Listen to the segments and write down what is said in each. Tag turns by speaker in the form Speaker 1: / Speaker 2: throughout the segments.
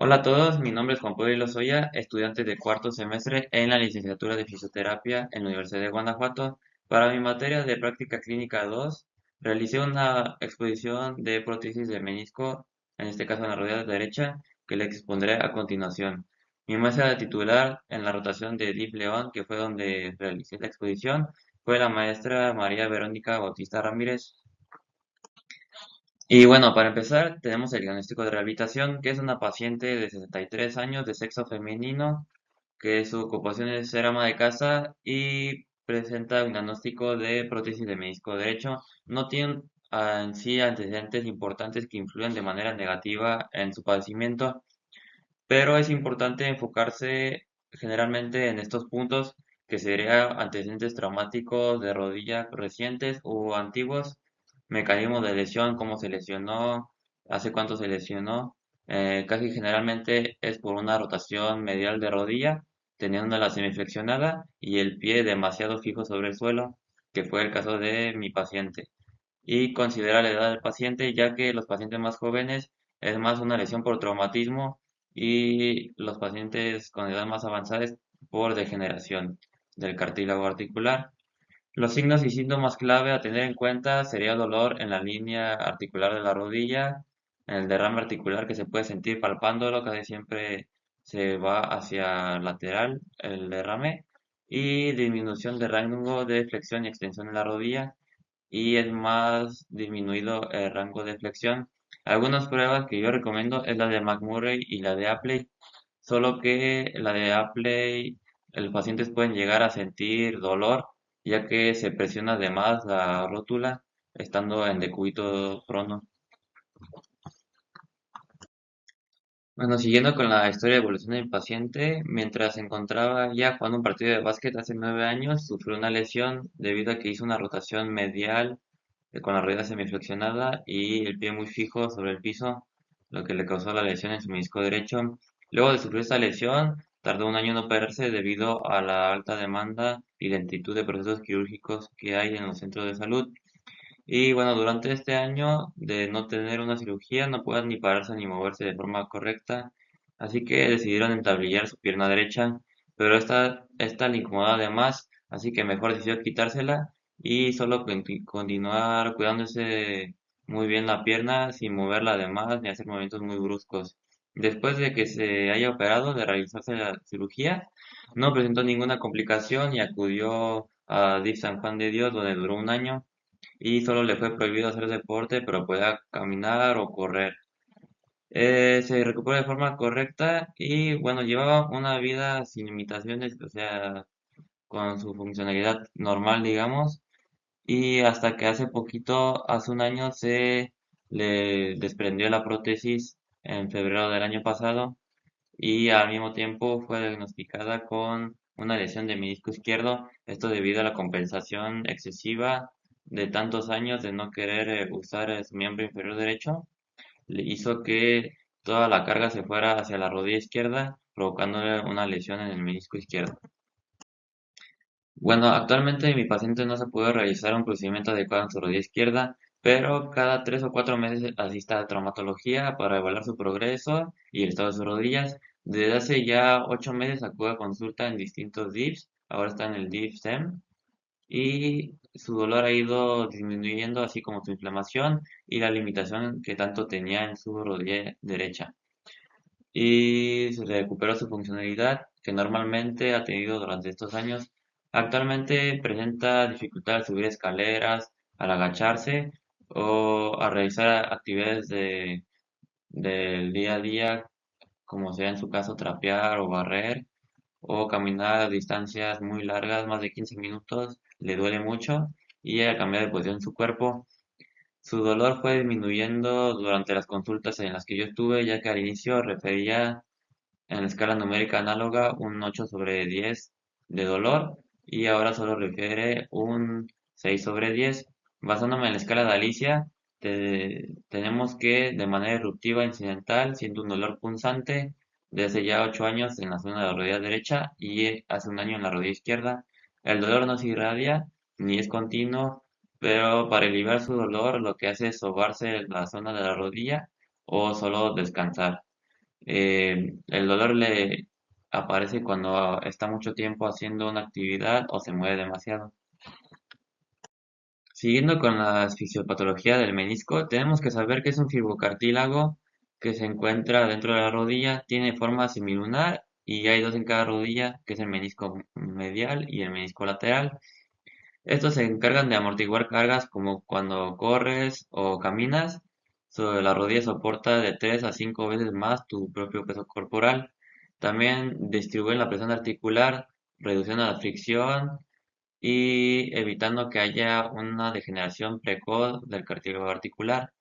Speaker 1: Hola a todos, mi nombre es Juan Pablo Lozoya, estudiante de cuarto semestre en la licenciatura de Fisioterapia en la Universidad de Guanajuato. Para mi materia de práctica clínica 2, realicé una exposición de prótesis de menisco, en este caso en la rodilla derecha, que le expondré a continuación. Mi maestra titular en la rotación de DIF León, que fue donde realicé la exposición, fue la maestra María Verónica Bautista Ramírez. Y bueno, para empezar, tenemos el diagnóstico de rehabilitación, que es una paciente de 63 años de sexo femenino, que su ocupación es ser ama de casa y presenta un diagnóstico de prótesis de menisco derecho. No tiene en sí antecedentes importantes que influyan de manera negativa en su padecimiento, pero es importante enfocarse generalmente en estos puntos, que serían antecedentes traumáticos de rodilla recientes o antiguos, mecanismos de lesión, cómo se lesionó, hace cuánto se lesionó. Casi generalmente es por una rotación medial de rodilla, teniendo la semiflexionada y el pie demasiado fijo sobre el suelo, que fue el caso de mi paciente. Y considera la edad del paciente, ya que los pacientes más jóvenes es más una lesión por traumatismo y los pacientes con edad más avanzada es por degeneración del cartílago articular. Los signos y síntomas clave a tener en cuenta sería dolor en la línea articular de la rodilla, en el derrame articular que se puede sentir palpándolo, casi siempre se va hacia lateral el derrame, y disminución de rango de flexión y extensión en la rodilla, y es más disminuido el rango de flexión. Algunas pruebas que yo recomiendo es la de McMurray y la de Apley, solo que la de Apley, los pacientes pueden llegar a sentir dolor, ya que se presiona además la rótula estando en decúbito prono. Bueno, siguiendo con la historia de evolución del paciente, mientras se encontraba ya jugando un partido de básquet hace 9 años, sufrió una lesión debido a que hizo una rotación medial con la rodilla semiflexionada y el pie muy fijo sobre el piso, lo que le causó la lesión en su menisco derecho. Luego de sufrir esta lesión, tardó un año en operarse debido a la alta demanda y lentitud de procesos quirúrgicos que hay en los centros de salud. Y bueno, durante este año de no tener una cirugía, no puede ni pararse ni moverse de forma correcta, así que decidieron entablillar su pierna derecha, pero esta le incomodaba además, así que mejor decidió quitársela y solo continuar cuidándose muy bien la pierna sin moverla además ni hacer movimientos muy bruscos. Después de que se haya operado, de realizarse la cirugía, no presentó ninguna complicación y acudió a DIF San Juan de Dios, donde duró un año y solo le fue prohibido hacer deporte, pero podía caminar o correr. Se recuperó de forma correcta y bueno, llevaba una vida sin limitaciones, o sea, con su funcionalidad normal, digamos, y hasta que hace poquito, hace un año, se le desprendió la prótesis en febrero del año pasado y al mismo tiempo fue diagnosticada con una lesión de menisco izquierdo, esto debido a la compensación excesiva de tantos años de no querer usar su miembro inferior derecho, le hizo que toda la carga se fuera hacia la rodilla izquierda, provocándole una lesión en el menisco izquierdo. Bueno, actualmente mi paciente no se puede realizar un procedimiento adecuado en su rodilla izquierda, pero cada 3 o 4 meses asiste a traumatología para evaluar su progreso y el estado de sus rodillas. Desde hace ya 8 meses acude a consulta en distintos DIFs, ahora está en el DIF SEM, y su dolor ha ido disminuyendo, así como su inflamación y la limitación que tanto tenía en su rodilla derecha. Y se recuperó su funcionalidad que normalmente ha tenido durante estos años. Actualmente presenta dificultad al subir escaleras, al agacharse o a realizar actividades del día a día, como sea en su caso trapear o barrer o caminar a distancias muy largas, más de 15 minutos, le duele mucho y al cambiar de posición en su cuerpo su dolor fue disminuyendo durante las consultas en las que yo estuve, ya que al inicio refería en la escala numérica análoga un 8 sobre 10 de dolor y ahora solo refiere un 6 sobre 10. Basándome en la escala de Alicia, tenemos que de manera eruptiva incidental, siendo un dolor punzante desde ya 8 años en la zona de la rodilla derecha y hace un año en la rodilla izquierda. El dolor no se irradia ni es continuo, pero para aliviar su dolor lo que hace es sobarse la zona de la rodilla o solo descansar. El dolor le aparece cuando está mucho tiempo haciendo una actividad o se mueve demasiado. Siguiendo con la fisiopatología del menisco, tenemos que saber que es un fibrocartílago que se encuentra dentro de la rodilla, tiene forma semilunar y hay dos en cada rodilla, que es el menisco medial y el menisco lateral. Estos se encargan de amortiguar cargas como cuando corres o caminas. Sobre la rodilla soporta de 3 a 5 veces más tu propio peso corporal. También distribuyen la presión articular, reduciendo la fricción y evitando que haya una degeneración precoz del cartílago articular.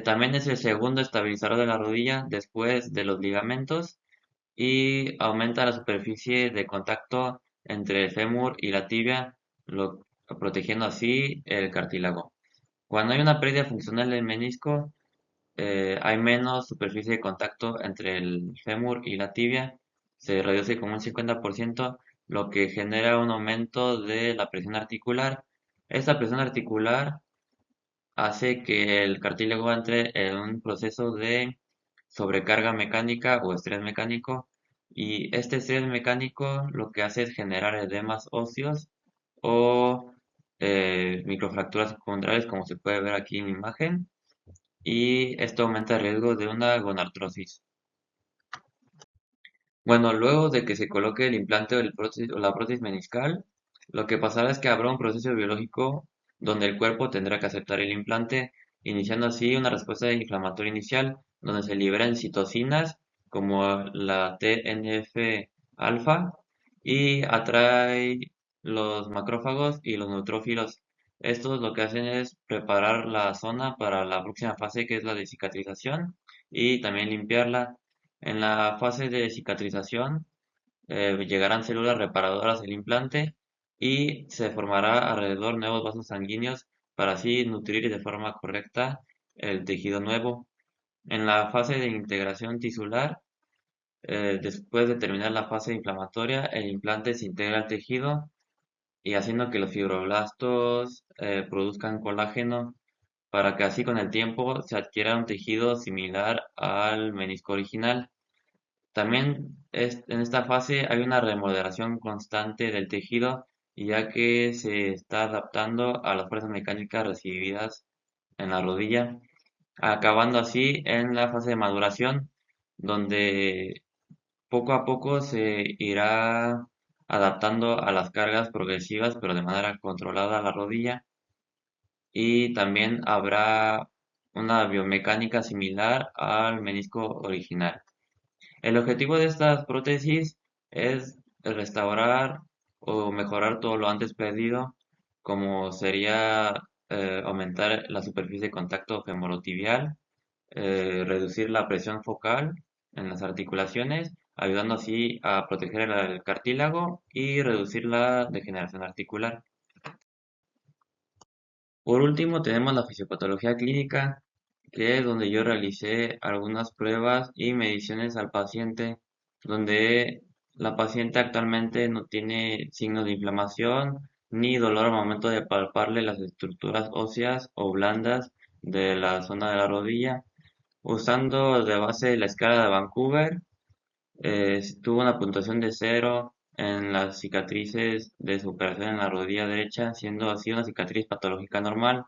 Speaker 1: También es el segundo estabilizador de la rodilla después de los ligamentos y aumenta la superficie de contacto entre el fémur y la tibia, protegiendo así el cartílago. Cuando hay una pérdida funcional del menisco, hay menos superficie de contacto entre el fémur y la tibia, se reduce como un 50%, lo que genera un aumento de la presión articular. Esta presión articular hace que el cartílago entre en un proceso de sobrecarga mecánica o estrés mecánico, y este estrés mecánico lo que hace es generar edemas óseos o microfracturas secundarias, como se puede ver aquí en la imagen, y esto aumenta el riesgo de una gonartrosis. Bueno, luego de que se coloque el implante o la prótesis meniscal, lo que pasará es que habrá un proceso biológico donde el cuerpo tendrá que aceptar el implante, iniciando así una respuesta inflamatoria inicial, donde se liberan citocinas como la TNF-alfa y atrae los macrófagos y los neutrófilos. Estos lo que hacen es preparar la zona para la próxima fase, que es la de cicatrización, y también limpiarla. En la fase de cicatrización, llegarán células reparadoras del implante y se formará alrededor nuevos vasos sanguíneos para así nutrir de forma correcta el tejido nuevo. En la fase de integración tisular, después de terminar la fase inflamatoria, el implante se integra al tejido y haciendo que los fibroblastos produzcan colágeno para que así con el tiempo se adquiera un tejido similar al menisco original. También en esta fase hay una remodelación constante del tejido, ya que se está adaptando a las fuerzas mecánicas recibidas en la rodilla, acabando así en la fase de maduración, donde poco a poco se irá adaptando a las cargas progresivas, pero de manera controlada a la rodilla, y también habrá una biomecánica similar al menisco original. El objetivo de estas prótesis es restaurar o mejorar todo lo antes perdido, como sería aumentar la superficie de contacto femorotibial, reducir la presión focal en las articulaciones, ayudando así a proteger el cartílago y reducir la degeneración articular. Por último, tenemos la fisiopatología clínica, que es donde yo realicé algunas pruebas y mediciones al paciente, donde la paciente actualmente no tiene signos de inflamación ni dolor al momento de palparle las estructuras óseas o blandas de la zona de la rodilla. Usando de base la escala de Vancouver, tuvo una puntuación de 0 en las cicatrices de su operación en la rodilla derecha, siendo así una cicatriz patológica normal.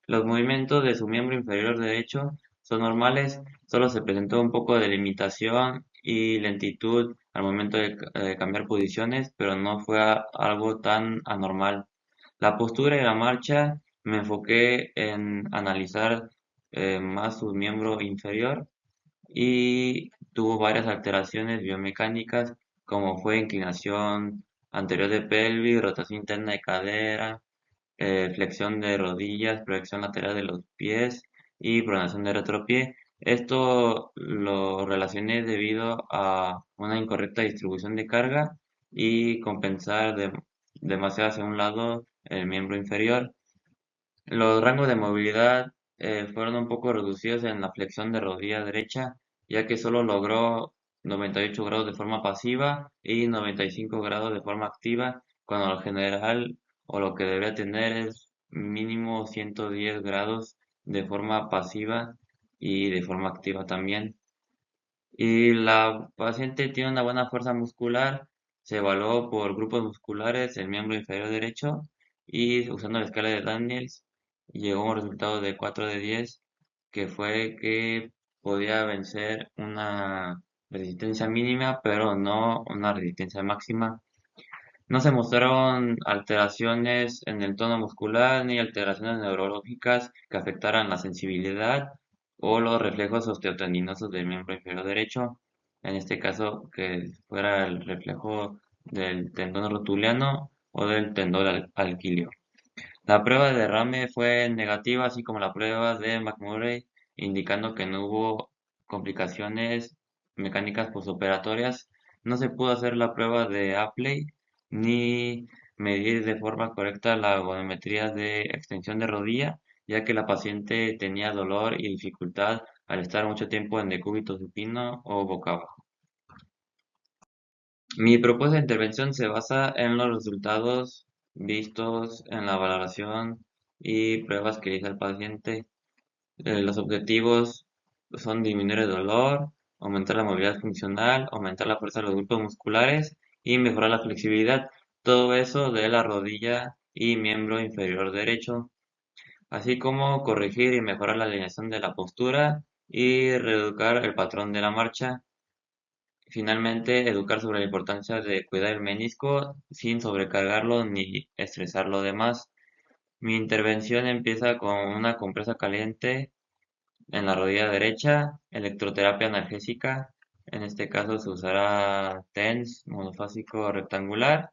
Speaker 1: Los movimientos de su miembro inferior derecho son normales, solo se presentó un poco de limitación y lentitud al momento de cambiar posiciones, pero no fue algo tan anormal. La postura y la marcha me enfoqué en analizar más su miembro inferior y tuvo varias alteraciones biomecánicas como fue inclinación anterior de pelvis, rotación interna de cadera, flexión de rodillas, proyección lateral de los pies y pronación de retropié. Esto lo relacioné debido a una incorrecta distribución de carga y compensar demasiado hacia un lado el miembro inferior. Los rangos de movilidad fueron un poco reducidos en la flexión de rodilla derecha, ya que solo logró 98 grados de forma pasiva y 95 grados de forma activa, cuando lo general o lo que debería tener es mínimo 110 grados de forma pasiva y de forma activa también. y la paciente tiene una buena fuerza muscular. Se evaluó por grupos musculares el miembro inferior derecho y usando la escala de Daniels llegó a un resultado de 4 de 10, que fue que podía vencer una resistencia mínima, pero no una resistencia máxima. No se mostraron alteraciones en el tono muscular ni alteraciones neurológicas que afectaran la sensibilidad o los reflejos osteotendinosos del miembro inferior derecho. En este caso, que fuera el reflejo del tendón rotuliano o del tendón alquilio. La prueba de derrame fue negativa, así como la prueba de McMurray, indicando que no hubo complicaciones mecánicas postoperatorias. No se pudo hacer la prueba de Apley ni medir de forma correcta la volumetría de extensión de rodilla, ya que la paciente tenía dolor y dificultad al estar mucho tiempo en decúbito supino o boca abajo. Mi propuesta de intervención se basa en los resultados vistos en la valoración y pruebas que hizo el paciente. Los objetivos son disminuir el dolor, aumentar la movilidad funcional, aumentar la fuerza de los grupos musculares y mejorar la flexibilidad. Todo eso de la rodilla y miembro inferior derecho, así como corregir y mejorar la alineación de la postura y reeducar el patrón de la marcha. Finalmente, educar sobre la importancia de cuidar el menisco sin sobrecargarlo ni estresarlo de más. Mi intervención empieza con una compresa caliente en la rodilla derecha, electroterapia analgésica. En este caso se usará TENS monofásico rectangular.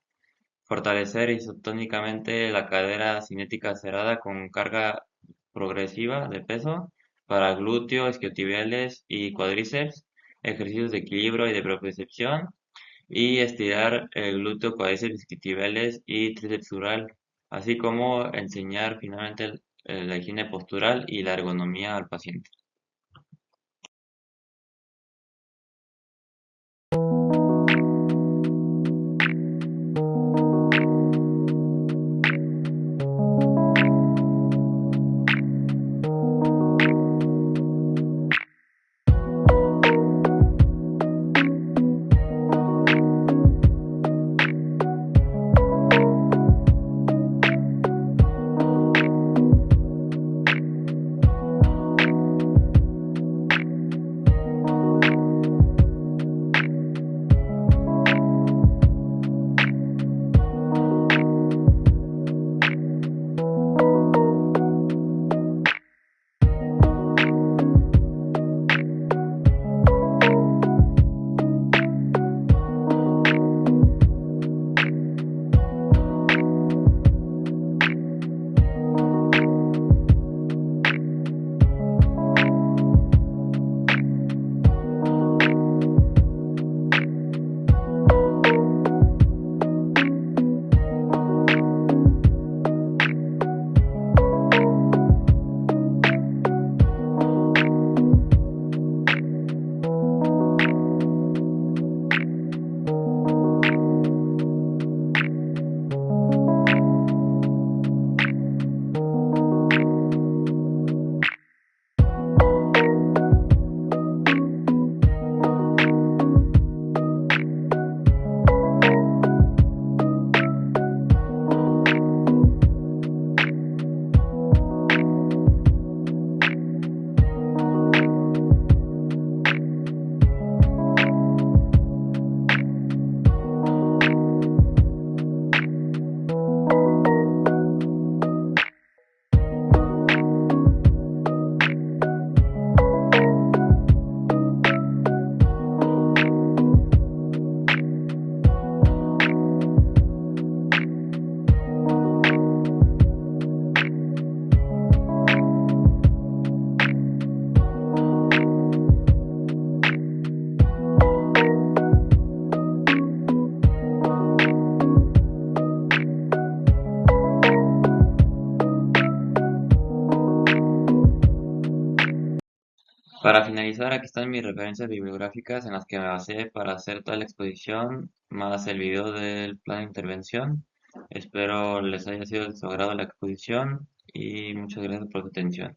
Speaker 1: Fortalecer isotónicamente la cadera cinética cerrada con carga progresiva de peso para glúteo, isquiotibiales y cuádriceps. Ejercicios de equilibrio y de propiocepción y estirar el glúteo, cuádriceps isquiotibiales y tríceps dural, así como enseñar finalmente la higiene postural y la ergonomía al paciente. Para finalizar, aquí están mis referencias bibliográficas en las que me basé para hacer toda la exposición, más el video del plan de intervención. Espero les haya sido de su agrado la exposición y muchas gracias por su atención.